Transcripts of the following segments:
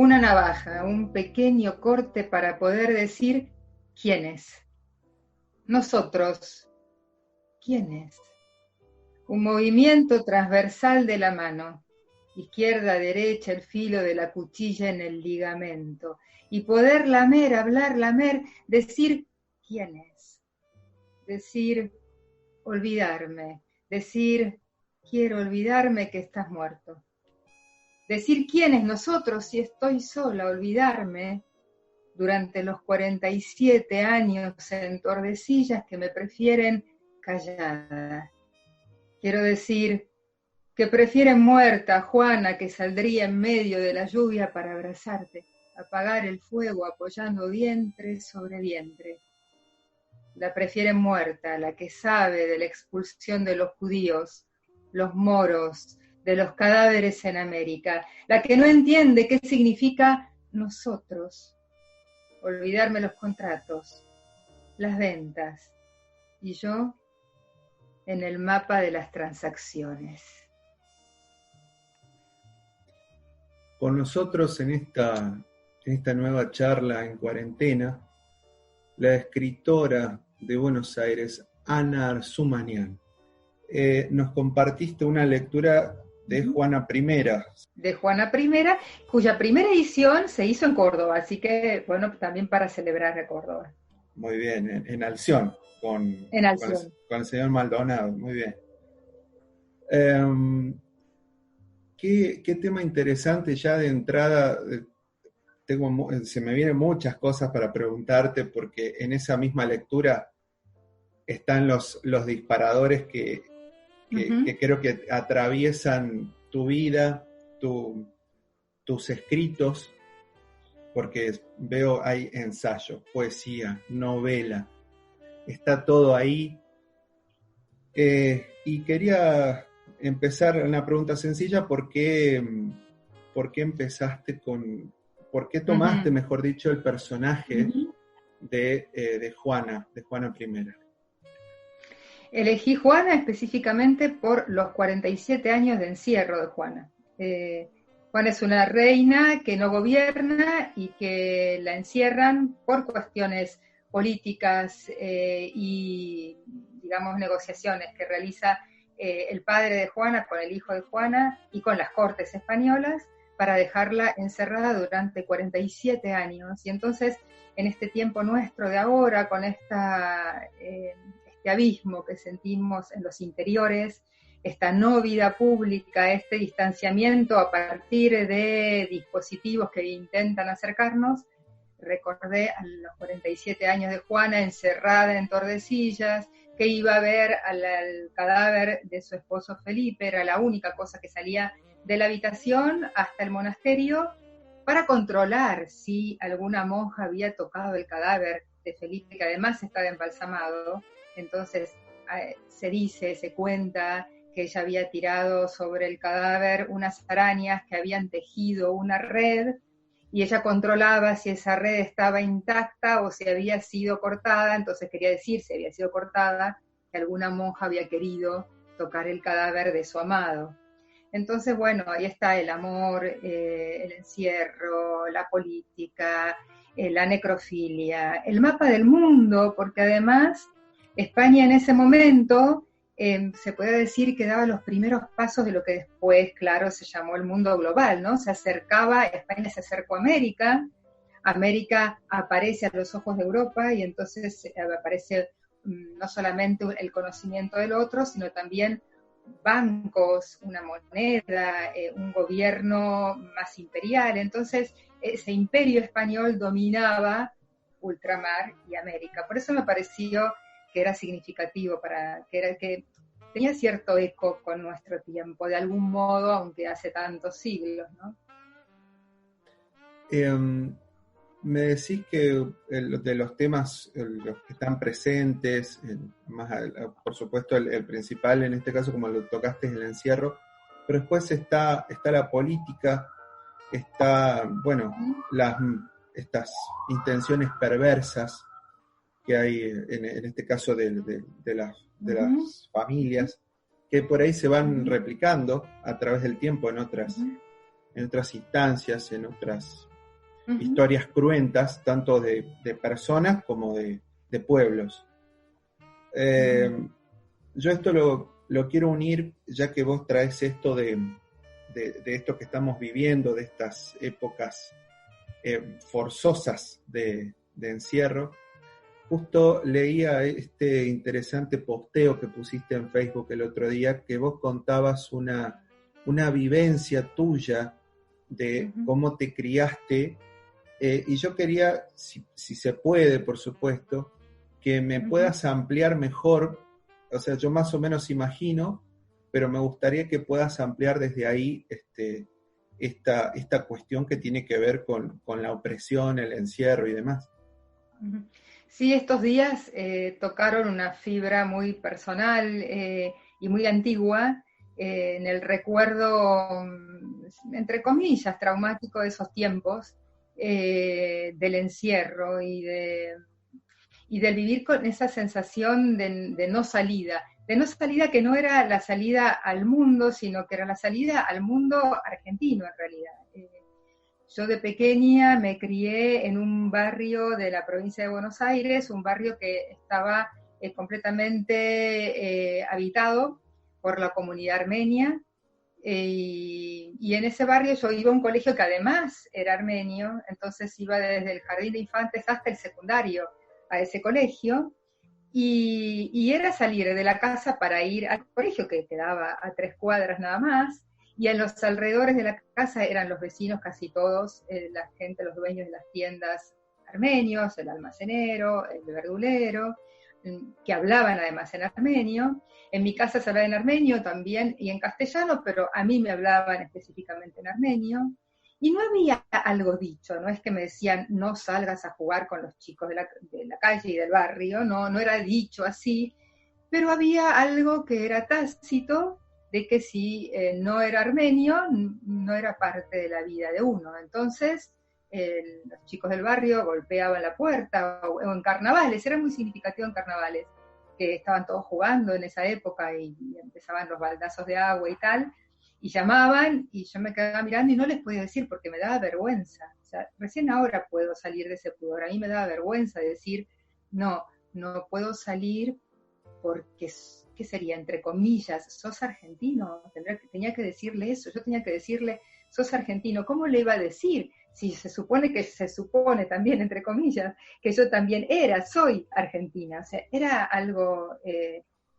una navaja, un pequeño corte para poder decir quiénes. Nosotros, ¿quiénes? Un movimiento transversal de la mano, izquierda, derecha, el filo de la cuchilla en el ligamento, y poder lamer, hablar, lamer, decir quiénes, decir olvidarme, decir quiero olvidarme que estás muerto, decir quiénes nosotros si estoy sola, olvidarme durante los 47 años en Tordesillas que me prefieren callada. Quiero decir que prefieren muerta a Juana que saldría en medio de la lluvia para abrazarte, apagar el fuego apoyando vientre sobre vientre. La prefieren muerta, la que sabe de la expulsión de los judíos, los moros, de los cadáveres en América, la que no entiende qué significa nosotros, olvidarme los contratos, las ventas, y yo en el mapa de las transacciones. Con nosotros en esta nueva charla en cuarentena, la escritora de Buenos Aires, Ana Arzumanian. Nos compartiste una lectura de Juana I. De Juana I, cuya primera edición se hizo en Córdoba, así que, bueno, también para celebrar a Córdoba. Muy bien, en Alción, con el señor Maldonado, muy bien. Qué tema interesante ya de entrada. Se me vienen muchas cosas para preguntarte, porque en esa misma lectura están los disparadores que creo que atraviesan tu vida, tus escritos, porque veo hay ensayo, poesía, novela, está todo ahí. Y quería empezar una pregunta sencilla: ¿por qué empezaste por qué tomaste, mejor dicho, el personaje de Juana I? Elegí Juana específicamente por los 47 años de encierro de Juana. Juana es una reina que no gobierna y que la encierran por cuestiones políticas y, digamos, negociaciones que realiza el padre de Juana con el hijo de Juana y con las cortes españolas para dejarla encerrada durante 47 años. Y entonces, en este tiempo nuestro de ahora, con este abismo que sentimos en los interiores, esta no vida pública, este distanciamiento a partir de dispositivos que intentan acercarnos, recordé a los 47 años de Juana encerrada en Tordesillas, que iba a ver al cadáver de su esposo Felipe, era la única cosa que salía de la habitación hasta el monasterio para controlar si alguna monja había tocado el cadáver de Felipe, que además estaba embalsamado. Entonces se cuenta que ella había tirado sobre el cadáver unas arañas que habían tejido una red, y ella controlaba si esa red estaba intacta o si había sido cortada. Entonces quería decir, si había sido cortada, que alguna monja había querido tocar el cadáver de su amado. Entonces, bueno, ahí está el amor, el encierro, la política, la necrofilia, el mapa del mundo, porque además España en ese momento se puede decir que daba los primeros pasos de lo que después, claro, se llamó el mundo global, ¿no? España se acercó a América, América aparece a los ojos de Europa y entonces aparece no solamente el conocimiento del otro, sino también bancos, una moneda, un gobierno más imperial. Entonces ese imperio español dominaba ultramar y América. Por eso me pareció que era significativo, que tenía cierto eco con nuestro tiempo, de algún modo, aunque hace tantos siglos, ¿no? Me decís que de los temas, los que están presentes, por supuesto el principal en este caso, como lo tocaste, es el encierro, pero después está la política, está, bueno, estas intenciones perversas que hay en este caso de las familias, que por ahí se van replicando a través del tiempo en otras instancias, en otras historias cruentas, tanto de personas como de pueblos. Yo esto lo quiero unir, ya que vos traes esto de esto que estamos viviendo, de estas épocas forzosas de encierro. Justo leía este interesante posteo que pusiste en Facebook el otro día, que vos contabas una vivencia tuya de cómo te criaste, y yo quería, si se puede, por supuesto, que me puedas ampliar mejor. O sea, yo más o menos imagino, pero me gustaría que puedas ampliar desde ahí esta cuestión que tiene que ver con la opresión, el encierro y demás. Sí, estos días tocaron una fibra muy personal y muy antigua en el recuerdo, entre comillas, traumático de esos tiempos, del encierro y del vivir con esa sensación de no salida que no era la salida al mundo, sino que era la salida al mundo argentino en realidad. Yo de pequeña me crié en un barrio de la provincia de Buenos Aires, un barrio que estaba completamente habitado por la comunidad armenia, y en ese barrio yo iba a un colegio que además era armenio, entonces iba desde el jardín de infantes hasta el secundario a ese colegio, y era salir de la casa para ir al colegio, que quedaba a 3 cuadras nada más, y en los alrededores de la casa eran los vecinos casi todos, la gente, los dueños de las tiendas armenios, el almacenero, el verdulero, que hablaban además en armenio. En mi casa se hablaba en armenio también y en castellano, pero a mí me hablaban específicamente en armenio. Y no había algo dicho, no es que me decían no salgas a jugar con los chicos de la calle y del barrio, no era dicho así, pero había algo que era tácito, de que si no era armenio, no era parte de la vida de uno. Entonces, los chicos del barrio golpeaban la puerta, o en carnavales, era muy significativo en carnavales, que estaban todos jugando en esa época y empezaban los baldazos de agua y tal, y llamaban y yo me quedaba mirando y no les podía decir porque me daba vergüenza. O sea, recién ahora puedo salir de ese pudor. A mí me daba vergüenza de decir, no puedo salir porque, ¿qué sería? Entre comillas, sos argentino. Tenía que decirle eso, yo tenía que decirle, sos argentino. ¿Cómo le iba a decir? Si se supone también, entre comillas, que yo también soy argentina. O sea, era algo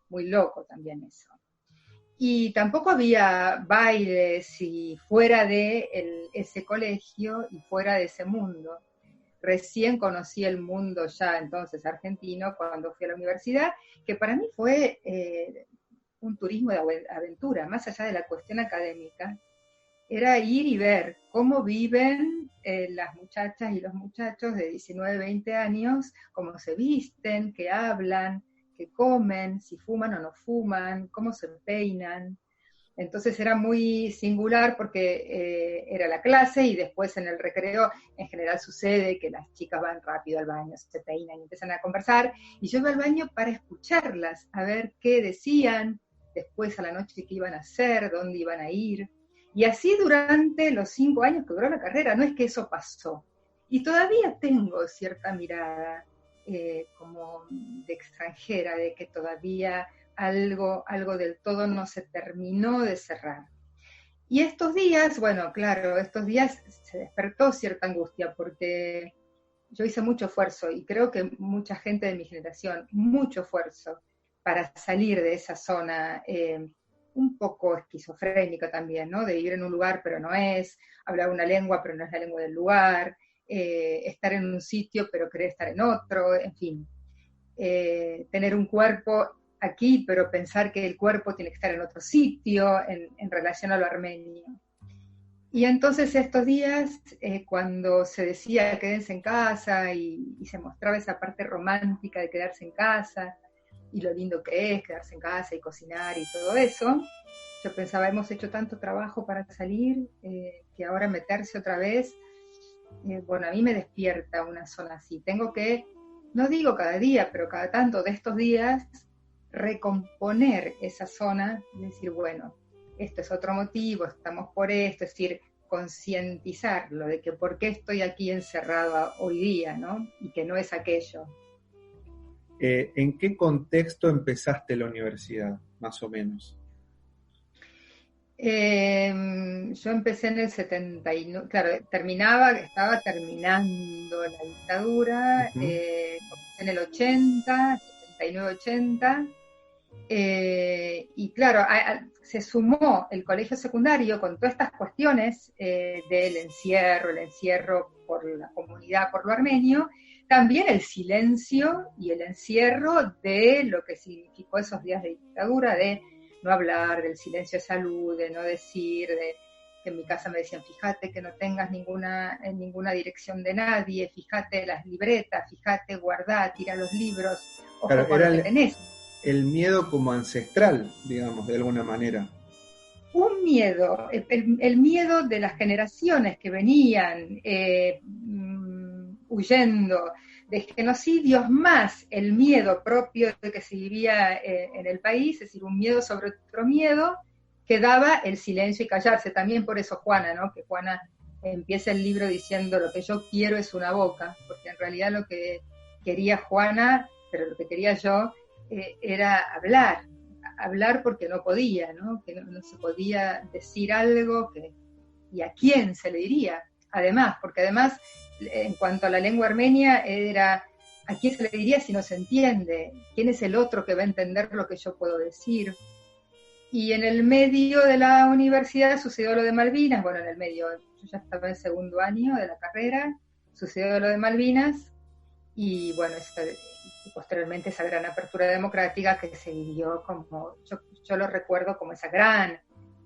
muy loco también eso. Y tampoco había bailes y fuera de ese colegio y fuera de ese mundo. Recién conocí el mundo ya entonces argentino cuando fui a la universidad, que para mí fue un turismo de aventura, más allá de la cuestión académica. Era ir y ver cómo viven las muchachas y los muchachos de 19, 20 años, cómo se visten, qué hablan, qué comen, si fuman o no fuman, cómo se peinan. Entonces era muy singular porque era la clase y después en el recreo en general sucede que las chicas van rápido al baño, se peinan y empiezan a conversar, y yo iba al baño para escucharlas, a ver qué decían, después a la noche qué iban a hacer, dónde iban a ir. Y así durante los 5 años que duró la carrera, no es que eso pasó. Y todavía tengo cierta mirada como de extranjera, de que todavía algo del todo no se terminó de cerrar. Y estos días, bueno, claro, estos días se despertó cierta angustia porque yo hice mucho esfuerzo y creo que mucha gente de mi generación, mucho esfuerzo para salir de esa zona un poco esquizofrénica también, ¿no? De vivir en un lugar pero no es, hablar una lengua pero no es la lengua del lugar, estar en un sitio pero querer estar en otro, en fin. Tener un cuerpo aquí, pero pensar que el cuerpo tiene que estar en otro sitio, en relación a lo armenio. Y entonces estos días, cuando se decía quédense en casa y se mostraba esa parte romántica de quedarse en casa, y lo lindo que es quedarse en casa y cocinar y todo eso, yo pensaba, hemos hecho tanto trabajo para salir, que ahora meterse otra vez, bueno, a mí me despierta una zona así. Tengo que, no digo cada día, pero cada tanto de estos días, recomponer esa zona y decir, bueno, esto es otro motivo, estamos por esto, es decir, concientizarlo, de que por qué estoy aquí encerrada hoy día, ¿no? Y que no es aquello. ¿En qué contexto empezaste la universidad, más o menos? Yo empecé en el 79, claro, estaba terminando la dictadura, Uh-huh. comencé en el 80, 79-80, y claro, se sumó el colegio secundario con todas estas cuestiones del el encierro por la comunidad, por lo armenio, también el silencio y el encierro de lo que significó esos días de dictadura, de no hablar, del silencio de salud, de no decir, de que en mi casa me decían, fíjate que no tengas ninguna dirección de nadie, fíjate las libretas, fíjate, guardá, tira los libros, ojo Claro, con lo que tenés. El miedo como ancestral, digamos, de alguna manera. Un miedo, el miedo de las generaciones que venían huyendo de genocidios, más el miedo propio de que se vivía en el país, es decir, un miedo sobre otro miedo, que daba el silencio y callarse. También por eso Juana, ¿no? Que Juana empieza el libro diciendo lo que yo quiero es una boca, porque en realidad lo que quería Juana, pero lo que quería yo, era hablar porque no podía, ¿no? Que no se podía decir algo y a quién se le diría, además, porque además, en cuanto a la lengua armenia, era a quién se le diría si no se entiende, quién es el otro que va a entender lo que yo puedo decir. Y en el medio de la universidad sucedió lo de Malvinas, bueno, en el medio, yo ya estaba en segundo año de la carrera, sucedió lo de Malvinas, y bueno, posteriormente esa gran apertura democrática que se vivió como, yo lo recuerdo como esa gran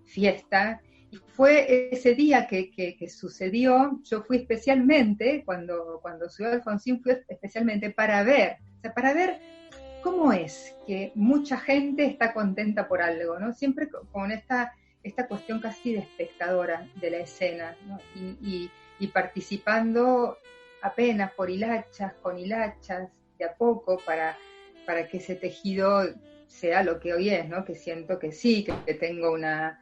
fiesta, y fue ese día que sucedió. Yo fui especialmente, cuando subió Alfonsín, fui especialmente para ver cómo es que mucha gente está contenta por algo, ¿no? Siempre con esta cuestión casi de espectadora de la escena, ¿no? Y participando apenas por hilachas, con hilachas, de a poco, para que ese tejido sea lo que hoy es, ¿no? Que siento que sí, que tengo una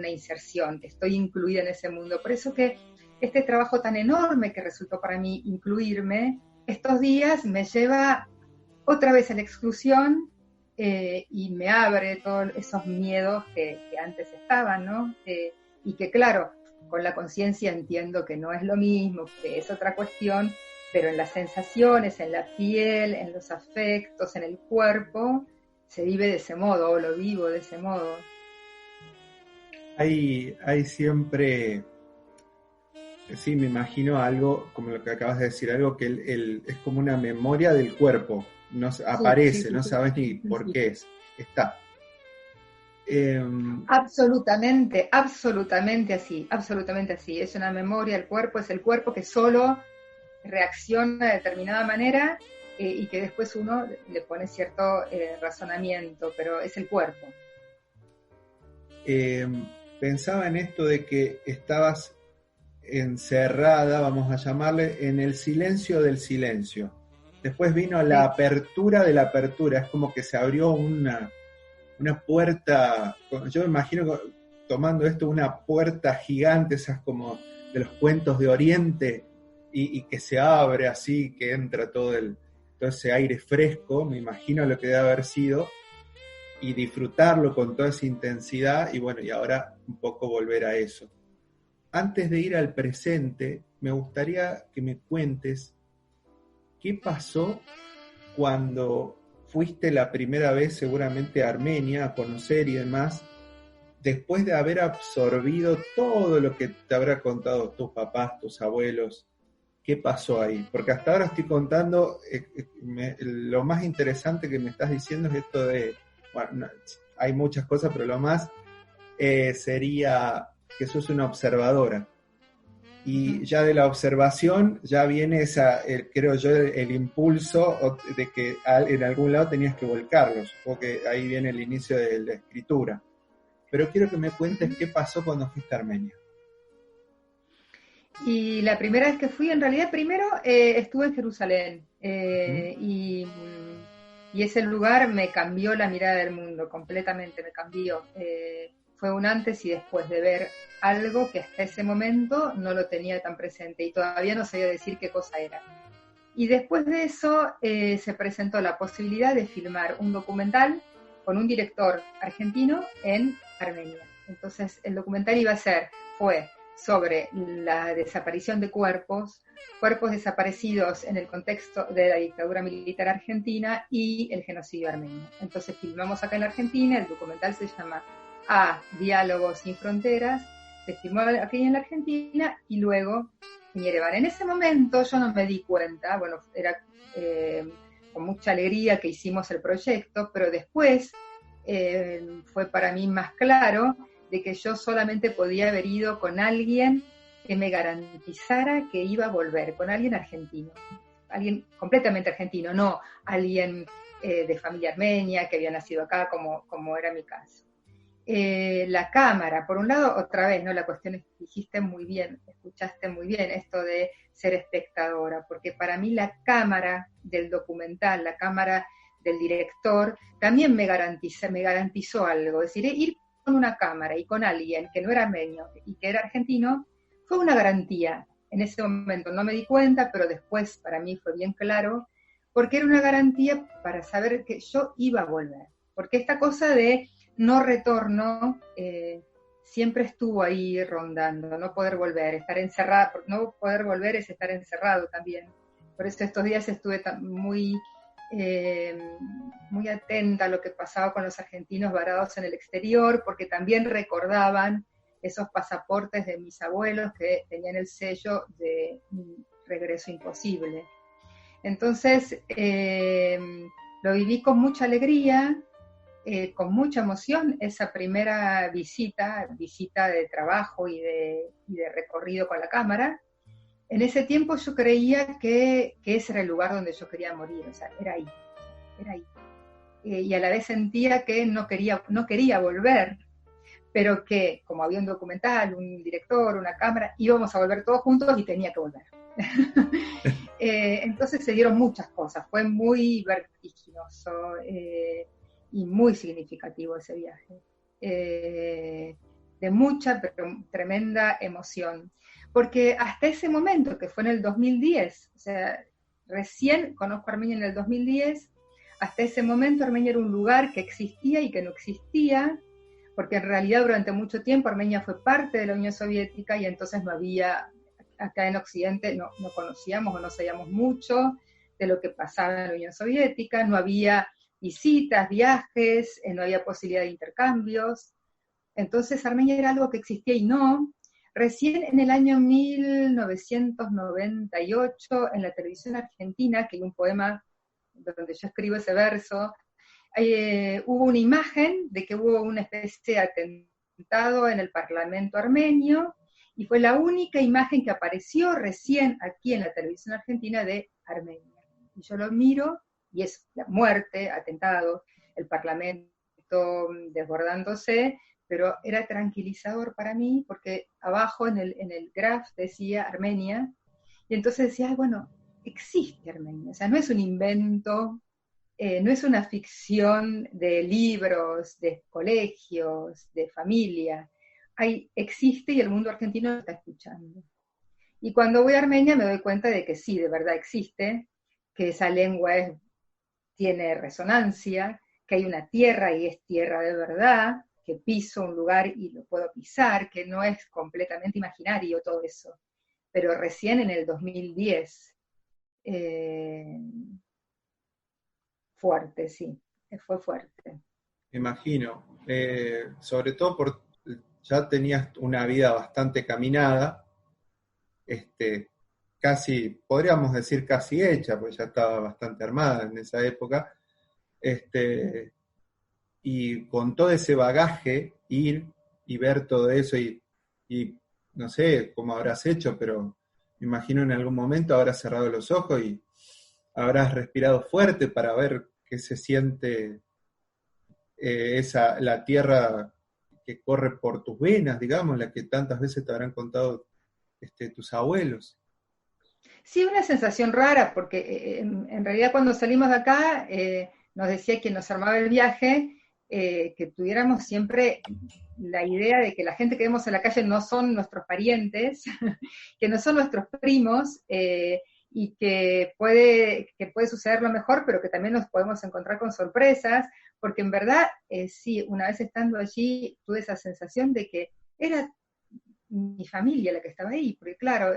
inserción, que estoy incluida en ese mundo. Por eso que este trabajo tan enorme que resultó para mí incluirme, estos días me lleva otra vez a la exclusión, y me abre todos esos miedos que antes estaban, ¿no? Y que claro, con la conciencia entiendo que no es lo mismo, que es otra cuestión, pero en las sensaciones, en la piel, en los afectos, en el cuerpo, se vive de ese modo, o lo vivo de ese modo. Hay siempre, sí, me imagino algo, como lo que acabas de decir, algo que es como una memoria del cuerpo, no aparece, sí, no sabes ni por qué está. Absolutamente así. Es una memoria, el cuerpo es el cuerpo que solo reacciona de determinada manera, y que después uno le pone cierto razonamiento, pero es el cuerpo. Pensaba en esto de que estabas encerrada, vamos a llamarle, en el silencio del silencio. Después vino la apertura de la apertura, es como que se abrió una puerta, yo me imagino tomando esto, una puerta gigante, esas como de los cuentos de Oriente, y que se abre así, que entra todo ese aire fresco, me imagino lo que debe haber sido, y disfrutarlo con toda esa intensidad, y bueno, y ahora un poco volver a eso. Antes de ir al presente, me gustaría que me cuentes qué pasó cuando fuiste la primera vez seguramente a Armenia a conocer y demás, después de haber absorbido todo lo que te habrá contado tus papás, tus abuelos. ¿Qué pasó ahí? Porque hasta ahora estoy contando, lo más interesante que me estás diciendo es esto de, bueno, no, hay muchas cosas, pero lo más sería que sos una observadora. Y ya de la observación ya viene creo yo, el impulso de que en algún lado tenías que volcarlo. Supongo que ahí viene el inicio de la escritura. Pero quiero que me cuentes qué pasó cuando fuiste a Armenia. Y la primera vez que fui, en realidad primero estuve en Jerusalén, y ese lugar me cambió la mirada del mundo, completamente me cambió. fue un antes y después de ver algo que hasta ese momento no lo tenía tan presente y todavía no sabía decir qué cosa era. Y después de eso se presentó la posibilidad de filmar un documental con un director argentino en Armenia. Entonces el documental fue sobre la desaparición de cuerpos desaparecidos en el contexto de la dictadura militar argentina y el genocidio armenio. Entonces filmamos acá en la Argentina, el documental se llama Diálogos sin Fronteras, se filmó aquí en la Argentina y luego en Yerevan. En ese momento yo no me di cuenta, bueno, era con mucha alegría que hicimos el proyecto, pero después fue para mí más claro de que yo solamente podía haber ido con alguien que me garantizara que iba a volver, con alguien argentino, alguien completamente argentino, no alguien de familia armenia que había nacido acá como era mi caso. La cámara, por un lado, otra vez, ¿no? La cuestión es que dijiste muy bien, escuchaste muy bien esto de ser espectadora, porque para mí la cámara del documental, la cámara del director, también me garantizó algo, es decir, ir con una cámara y con alguien que no era armenio y que era argentino, fue una garantía. En ese momento no me di cuenta, pero después para mí fue bien claro, porque era una garantía para saber que yo iba a volver, porque esta cosa de no retorno siempre estuvo ahí rondando, no poder volver, estar encerrado, no poder volver es estar encerrado también. Por eso estos días estuve muy atenta a lo que pasaba con los argentinos varados en el exterior, porque también recordaban esos pasaportes de mis abuelos que tenían el sello de regreso imposible. Entonces, lo viví con mucha alegría, con mucha emoción, esa primera visita de trabajo y de recorrido con la cámara. En ese tiempo yo creía que ese era el lugar donde yo quería morir, o sea, era ahí. Y a la vez sentía que no quería volver, pero que como había un documental, un director, una cámara, íbamos a volver todos juntos y tenía que volver. Entonces se dieron muchas cosas, fue muy vertiginoso y muy significativo ese viaje, de mucha pero tremenda emoción, porque hasta ese momento, que fue en el 2010, o sea, recién conozco a Armenia en el 2010, hasta ese momento Armenia era un lugar que existía y que no existía, porque en realidad durante mucho tiempo Armenia fue parte de la Unión Soviética y entonces no había, acá en Occidente no conocíamos o no sabíamos mucho de lo que pasaba en la Unión Soviética, no había visitas, viajes, no había posibilidad de intercambios. Entonces Armenia era algo que existía y no. Recién en el año 1998, en la televisión argentina, que hay un poema donde yo escribo ese verso, hubo una imagen de que hubo una especie de atentado en el Parlamento armenio, y fue la única imagen que apareció recién aquí en la televisión argentina de Armenia. Y yo lo miro, y es la muerte, atentado, el Parlamento desbordándose, pero era tranquilizador para mí, porque abajo en el graph decía Armenia, y entonces decía, bueno, existe Armenia, o sea, no es un invento, no es una ficción de libros, de colegios, de familia, existe y el mundo argentino lo está escuchando. Y cuando voy a Armenia me doy cuenta de que sí, de verdad existe, que esa lengua tiene resonancia, que hay una tierra y es tierra de verdad, que piso un lugar y lo puedo pisar, que no es completamente imaginario todo eso. Pero recién en el 2010, fuerte, sí, fue fuerte. Me imagino, sobre todo porque ya tenías una vida bastante caminada, casi, podríamos decir casi hecha, porque ya estaba bastante armada en esa época, y con todo ese bagaje, ir y ver todo eso, y no sé cómo habrás hecho, pero me imagino en algún momento habrás cerrado los ojos y habrás respirado fuerte para ver qué se siente la tierra que corre por tus venas, digamos, la que tantas veces te habrán contado tus abuelos. Sí, una sensación rara, porque en realidad cuando salimos de acá, nos decía quien nos armaba el viaje, que tuviéramos siempre la idea de que la gente que vemos en la calle no son nuestros parientes, que no son nuestros primos, y que puede suceder lo mejor, pero que también nos podemos encontrar con sorpresas, porque en verdad, sí, una vez estando allí, tuve esa sensación de que era mi familia la que estaba ahí, porque claro,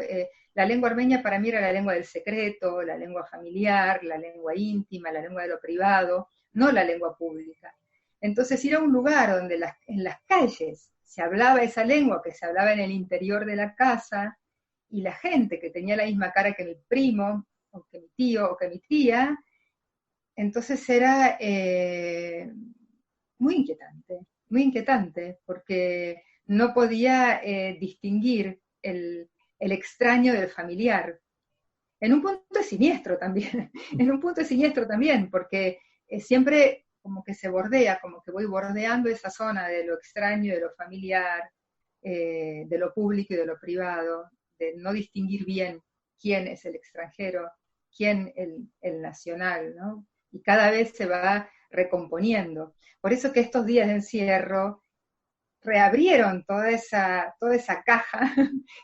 la lengua armenia para mí era la lengua del secreto, la lengua familiar, la lengua íntima, la lengua de lo privado, no la lengua pública. Entonces ir a un lugar donde en las calles se hablaba esa lengua que se hablaba en el interior de la casa, y la gente que tenía la misma cara que mi primo, o que mi tío, o que mi tía, entonces era muy inquietante, porque no podía distinguir el extraño del familiar. En un punto es siniestro también, en un punto es siniestro también, porque siempre como que se bordea, como que voy bordeando esa zona de lo extraño, de lo familiar, de lo público y de lo privado, de no distinguir bien quién es el extranjero, quién el nacional, ¿no? Y cada vez se va recomponiendo. Por eso que estos días de encierro reabrieron toda esa caja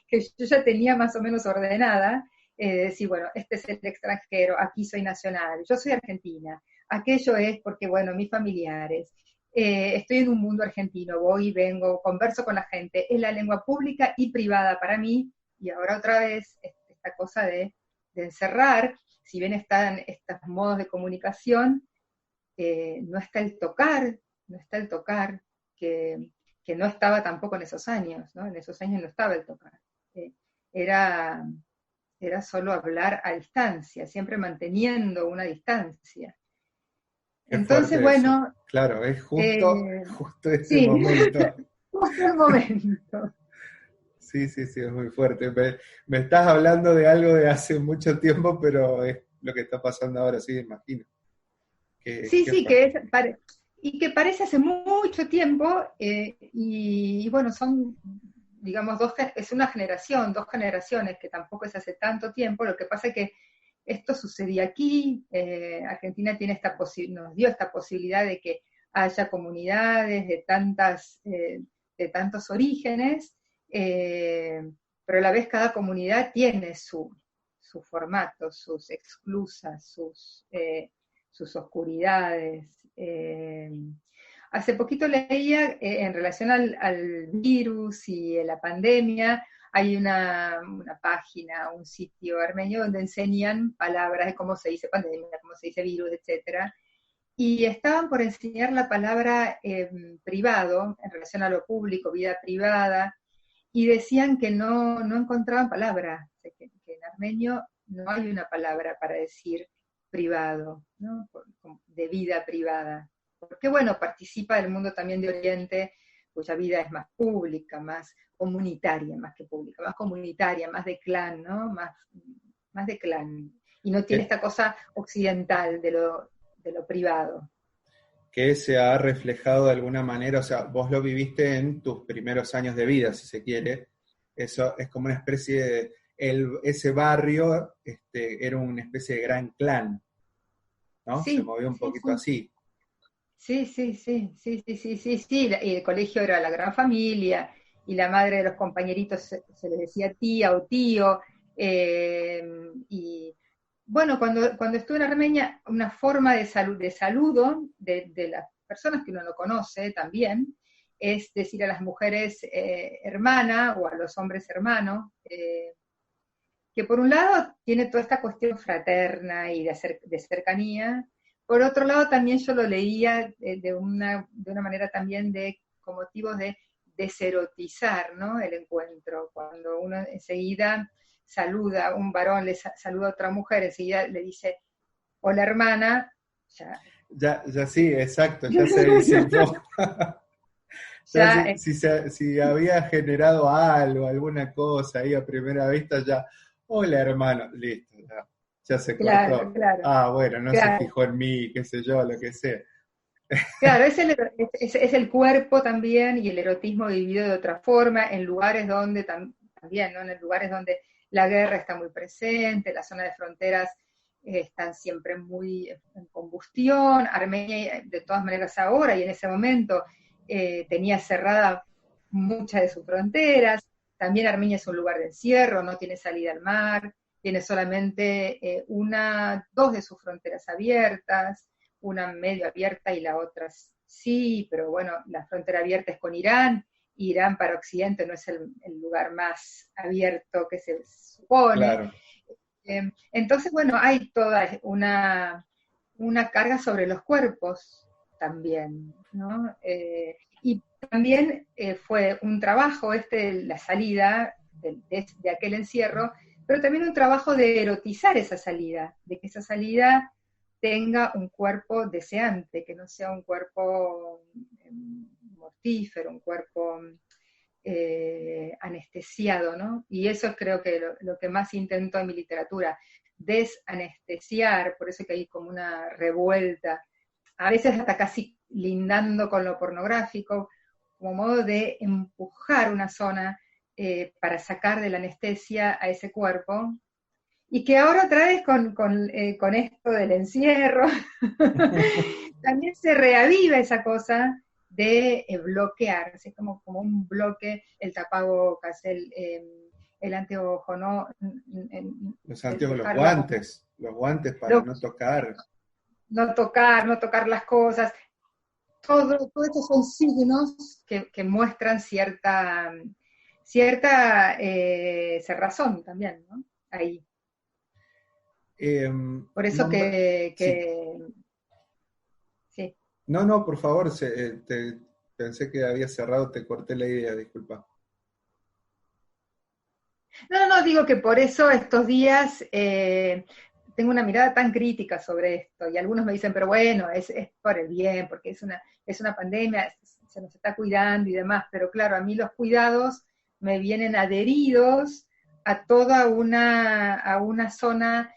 que yo ya tenía más o menos ordenada, decir, bueno, este es el extranjero, aquí soy nacional, yo soy argentina, aquello es porque, bueno, mis familiares, estoy en un mundo argentino, voy y vengo, converso con la gente, es la lengua pública y privada para mí, y ahora otra vez esta cosa de encerrar, si bien están estos modos de comunicación, no está el tocar, que no estaba tampoco en esos años, ¿no? En esos años no estaba el tocar. Era solo hablar a distancia, siempre manteniendo una distancia. Qué Entonces, fuerte bueno... eso. Claro, es justo ese sí, momento. justo el momento. Sí, es muy fuerte. Me estás hablando de algo de hace mucho tiempo, pero es lo que está pasando ahora, sí, imagino. Sí, Qué sí, fuerte. y que parece hace mucho tiempo, y bueno, son, digamos, es una generación, dos generaciones, que tampoco es hace tanto tiempo. Lo que pasa es que esto sucedía aquí, Argentina tiene nos dio esta posibilidad de que haya comunidades de tantos orígenes, pero a la vez cada comunidad tiene su formato, sus exclusas, sus oscuridades. Hace poquito leía, en relación al virus y a la pandemia, hay una página, un sitio armenio donde enseñan palabras de cómo se dice pandemia, cómo se dice virus, etcétera. Y estaban por enseñar la palabra privado en relación a lo público, vida privada, y decían que no encontraban palabra, que en armenio no hay una palabra para decir privado, ¿no? De vida privada. Porque bueno, participa del mundo también de Oriente, cuya vida es más pública, más comunitaria, más que pública, más comunitaria, más de clan, ¿no? Más de clan. Y no tiene esta cosa occidental de lo privado. Que se ha reflejado de alguna manera, o sea, vos lo viviste en tus primeros años de vida, si se quiere. Eso es como una especie de, ese barrio era una especie de gran clan, ¿no? Sí, Se movió un poquito así. Sí. Y el colegio era la gran familia, y la madre de los compañeritos se les decía tía o tío. Y bueno, cuando estuve en Armenia, una forma de saludo de las personas que uno no conoce también, es decir a las mujeres hermana, o a los hombres hermano, que por un lado tiene toda esta cuestión fraterna y de cercanía. Por otro lado, también yo lo leía de una manera también con motivos de deserotizar, ¿no? El encuentro. Cuando uno enseguida saluda, un varón le saluda a otra mujer, enseguida le dice, hola hermana, Ya sí, exacto, ya se disipó. ya, Si había generado algo, alguna cosa ahí a primera vista, ya, hola hermano, listo, ya se cortó. claro. Bueno, no se fijó en mí, qué sé yo, lo que sea. Claro, es el cuerpo también, y el erotismo vivido de otra forma, en lugares donde también, ¿no? En lugares donde la guerra está muy presente, la zona de fronteras están siempre muy en combustión. Armenia, de todas maneras ahora y en ese momento, tenía cerrada muchas de sus fronteras. También Armenia es un lugar de encierro, no tiene salida al mar, tiene solamente dos de sus fronteras abiertas, una medio abierta y la otra sí, pero bueno, la frontera abierta es con Irán, y Irán para Occidente no es el lugar más abierto que se supone. Claro. Entonces, bueno, hay toda una carga sobre los cuerpos también, ¿no? Y también fue un trabajo la salida de aquel encierro, pero también un trabajo de erotizar esa salida, de que esa salida tenga un cuerpo deseante, que no sea un cuerpo mortífero, un cuerpo anestesiado, ¿no? Y eso es creo que lo que más intento en mi literatura, desanestesiar, por eso que hay como una revuelta, a veces hasta casi lindando con lo pornográfico, como modo de empujar una zona para sacar de la anestesia a ese cuerpo, y que ahora otra vez con esto del encierro, también se reaviva esa cosa de bloquear, así como un bloque, el tapabocas, el anteojo, ¿no? Los anteojos, los guantes para no tocar. No tocar las cosas. Todo estos son signos que muestran cierta cerrazón también, ¿no? Ahí. Por eso sí. No, por favor, pensé que había cerrado, te corté la idea, disculpa. No, digo que por eso estos días tengo una mirada tan crítica sobre esto, y algunos me dicen, pero bueno, es por el bien, porque es una pandemia, se nos está cuidando y demás, pero claro, a mí los cuidados me vienen adheridos a toda una zona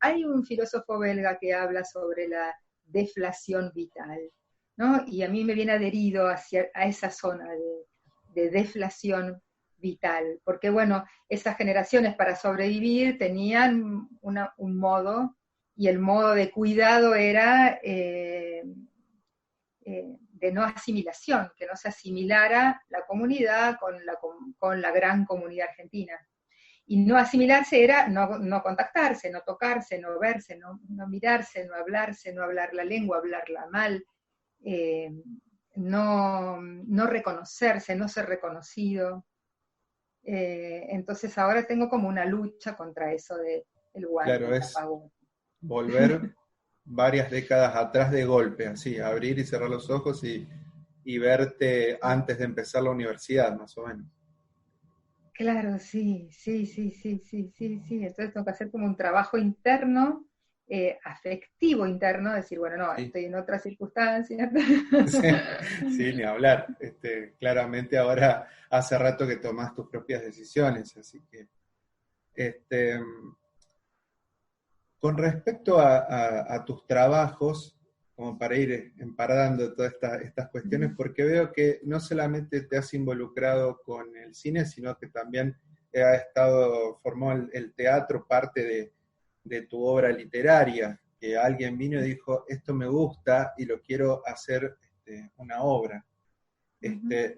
hay un filósofo belga que habla sobre la deflación vital, ¿no? Y a mí me viene adherido a esa zona de deflación vital, porque bueno, esas generaciones para sobrevivir tenían un modo, y el modo de cuidado era de no asimilación, que no se asimilara la comunidad con la gran comunidad argentina. Y no asimilarse era no contactarse, no tocarse, no verse, no mirarse, no hablarse, no hablar la lengua, hablarla mal, no reconocerse, no ser reconocido. Entonces ahora tengo como una lucha contra eso del guante. Claro, es volver varias décadas atrás de golpe, así, abrir y cerrar los ojos y verte antes de empezar la universidad, más o menos. Claro, sí. Entonces tengo que hacer como un trabajo interno, afectivo interno, decir, bueno, no, Sí. estoy en otras circunstancias. Sí, ni hablar. Claramente ahora hace rato que tomás tus propias decisiones, así que con respecto a tus trabajos, como para ir emparadando todas estas cuestiones, porque veo que no solamente te has involucrado con el cine, sino que también formó el teatro parte de tu obra literaria, que alguien vino y dijo, esto me gusta y lo quiero hacer una obra.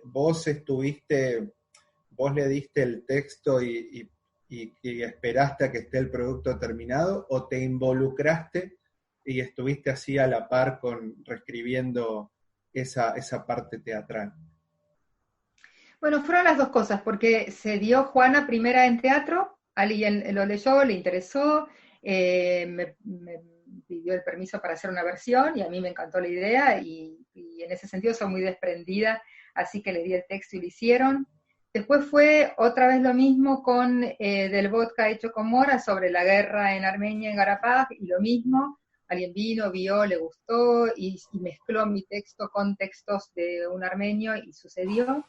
Vos le diste el texto y esperaste a que esté el producto terminado, o te involucraste y estuviste así a la par reescribiendo esa parte teatral? Bueno, fueron las dos cosas, porque se dio Juana primera en teatro, alguien lo leyó, le interesó, me pidió el permiso para hacer una versión, y a mí me encantó la idea, y en ese sentido soy muy desprendida, así que le di el texto y lo hicieron. Después fue otra vez lo mismo con Del vodka hecho con mora, sobre la guerra en Armenia, en Karabaj, y lo mismo, alguien vino, vio, le gustó, y mezcló mi texto con textos de un armenio, y sucedió.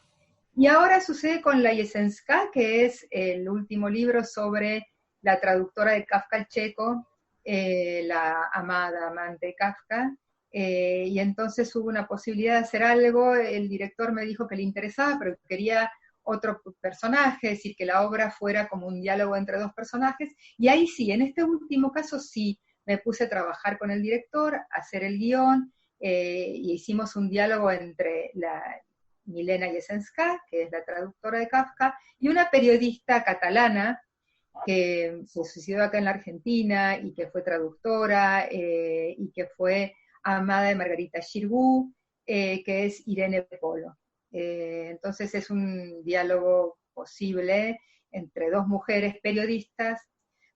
Y ahora sucede con La Yesenska, que es el último libro sobre la traductora de Kafka al checo, la amante de Kafka, y entonces hubo una posibilidad de hacer algo, el director me dijo que le interesaba, pero quería otro personaje, es decir, que la obra fuera como un diálogo entre dos personajes, y ahí sí, en este último caso sí, me puse a trabajar con el director, a hacer el guión, y hicimos un diálogo entre Milena Jesenská, que es la traductora de Kafka, y una periodista catalana que se suicidó acá en la Argentina y que fue traductora y que fue amada de Margarita Xirgu, que es Irene Polo. Entonces es un diálogo posible entre dos mujeres periodistas,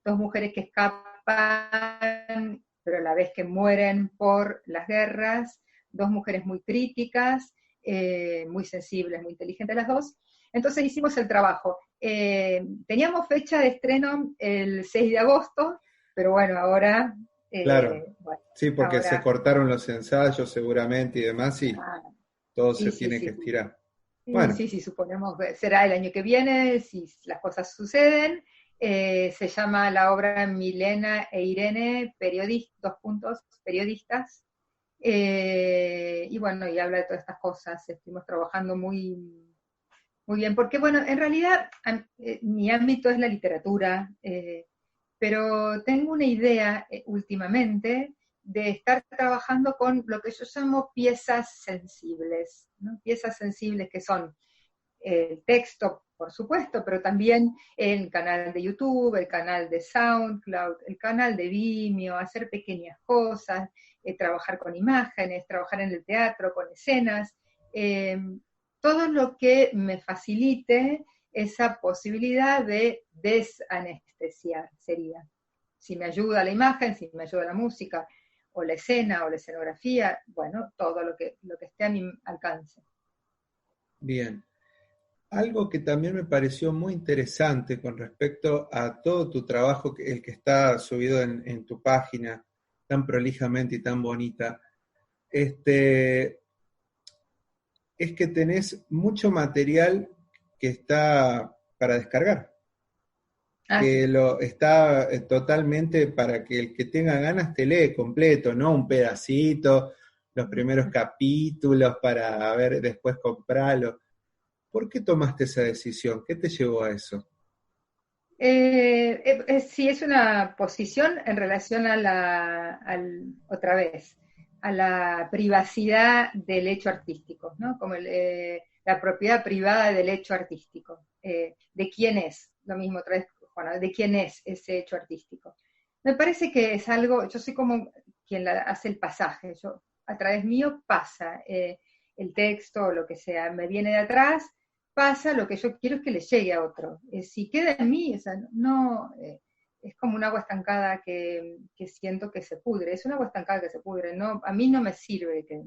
dos mujeres que escapan, pero a la vez que mueren por las guerras, dos mujeres muy críticas, muy sensibles, muy inteligentes las dos. Entonces hicimos el trabajo. Teníamos fecha de estreno el 6 de agosto, pero bueno, ahora... Claro, bueno, sí, porque se ahora, cortaron los ensayos seguramente y demás, y ah, todo sí, se sí, tiene que sí, sí. estirar. Sí, Bueno, sí, sí, suponemos que será el año que viene, si las cosas suceden. Se llama la obra Milena e Irene, dos puntos, periodistas. Y bueno, y habla de todas estas cosas. Estuvimos trabajando muy bien, porque bueno, en realidad mi ámbito es la literatura, pero tengo una idea últimamente de estar trabajando con lo que yo llamo piezas sensibles, ¿no? Piezas sensibles que son el texto, por supuesto, pero también el canal de YouTube, el canal de SoundCloud, el canal de Vimeo, hacer pequeñas cosas, trabajar con imágenes, trabajar en el teatro, con escenas, eh, todo lo que me facilite esa posibilidad de desanestesiar sería. Si me ayuda la imagen, si me ayuda la música, o la escena, o la escenografía, bueno, todo lo que esté a mi alcance. bien. Algo que también me pareció muy interesante con respecto a todo tu trabajo, el que está subido en tu página tan prolijamente y tan bonita, es que tenés mucho material que está para descargar, Ah, que sí. lo está totalmente para que el que tenga ganas te lee completo, no un pedacito, los primeros capítulos para ver después comprarlo. ¿Por qué tomaste esa decisión? ¿Qué te llevó a eso? Sí, es una posición en relación a otra vez, a la privacidad del hecho artístico, ¿no? Como la propiedad privada del hecho artístico. ¿De quién es? Lo mismo otra vez, Juana, ¿de quién es ese hecho artístico? Me parece que es algo, yo soy como quien hace el pasaje, yo a través mío pasa el texto o lo que sea, me viene de atrás, pasa, lo que yo quiero es que le llegue a otro. Si queda en mí, o sea, no, es como un agua estancada que siento que se pudre, es un agua estancada que se pudre, no, a mí no me sirve que...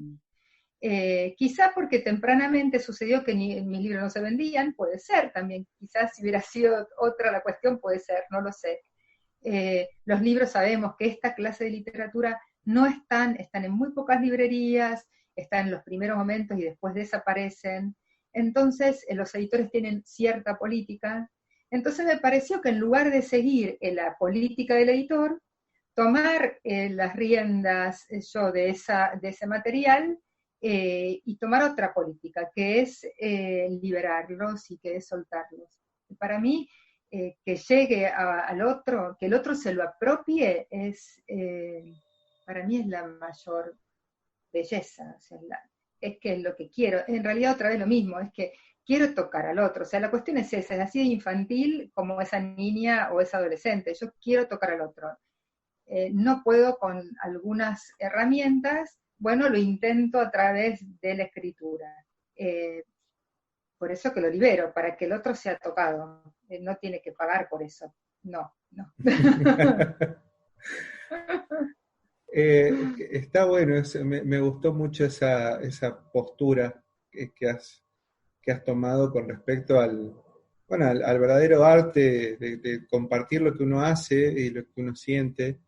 quizás porque tempranamente sucedió que mis libros no se vendían, puede ser también, quizás si hubiera sido otra la cuestión, puede ser, no lo sé. Los libros sabemos que esta clase de literatura no están en muy pocas librerías, están en los primeros momentos y después desaparecen. Entonces, los editores tienen cierta política. Entonces me pareció que en lugar de seguir la política del editor, tomar las riendas yo de ese material y tomar otra política, que es liberarlos y que es soltarlos. Para mí, que llegue al otro, que el otro se lo apropie, para mí es la mayor belleza. O sea, es que es lo que quiero. En realidad, otra vez lo mismo, es que quiero tocar al otro. O sea, la cuestión es esa, es así de infantil como esa niña o esa adolescente. Yo quiero tocar al otro. No puedo con algunas herramientas, bueno, lo intento a través de la escritura. Eh, por eso que lo libero, para que el otro sea tocado. No tiene que pagar por eso. No, no. Está bueno, me gustó mucho esa postura que has tomado con respecto al verdadero arte de compartir lo que uno hace y lo que uno siente.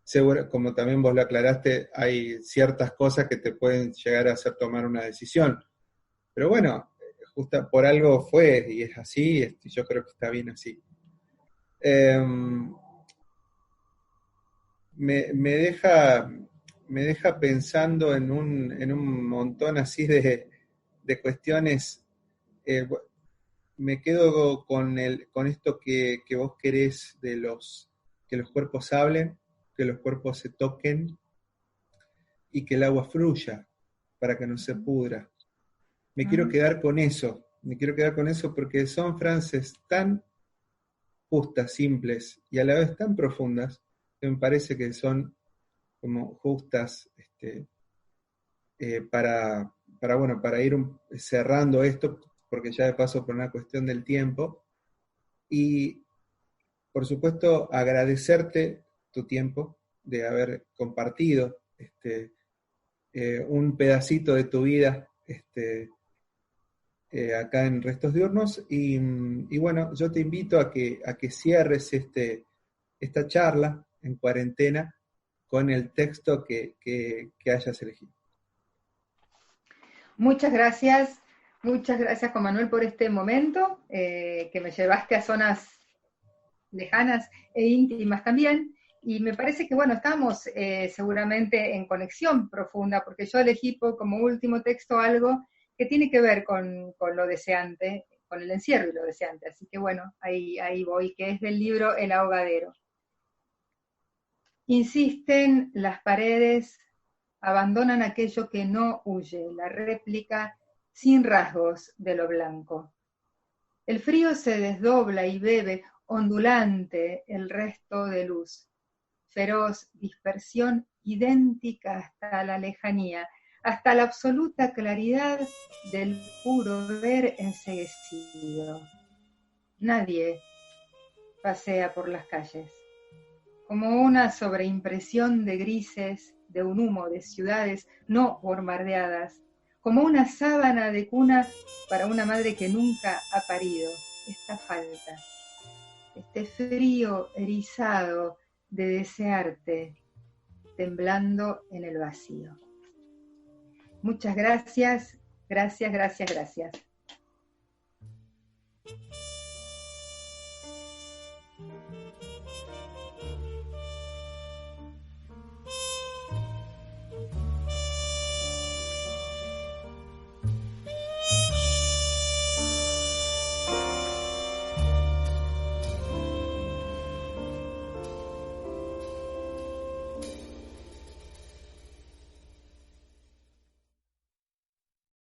Seguro, como también vos lo aclaraste, hay ciertas cosas que te pueden llegar a hacer tomar una decisión. Pero bueno, justo por algo fue y es así, y yo creo que está bien así. Em, me deja pensando en un montón así de cuestiones. me quedo con esto que vos querés que los cuerpos hablen, que los cuerpos se toquen y que el agua fluya para que no se pudra. Me quiero quedar con eso porque son frases tan justas, simples y a la vez tan profundas que me parece que son como justas para ir cerrando esto, porque ya de paso por una cuestión del tiempo, y por supuesto agradecerte tu tiempo de haber compartido un pedacito de tu vida acá en Restos Diurnos, y bueno, yo te invito a que cierres esta charla en cuarentena con el texto que hayas elegido. Muchas gracias Juan Manuel por este momento, que me llevaste a zonas lejanas e íntimas también, y me parece que bueno, estamos seguramente en conexión profunda, porque yo elegí como último texto algo que tiene que ver con lo deseante, con el encierro y lo deseante, así que bueno, ahí voy, que es del libro El ahogadero. Insisten las paredes, abandonan aquello que no huye, la réplica sin rasgos de lo blanco. El frío se desdobla y bebe, ondulante, el resto de luz. Feroz dispersión idéntica hasta la lejanía, hasta la absoluta claridad del puro ver enceguecido. Nadie pasea por las calles. Como una sobreimpresión de grises, de un humo de ciudades no bombardeadas, como una sábana de cuna para una madre que nunca ha parido. Esta falta, este frío erizado de desearte, temblando en el vacío. Muchas gracias, gracias.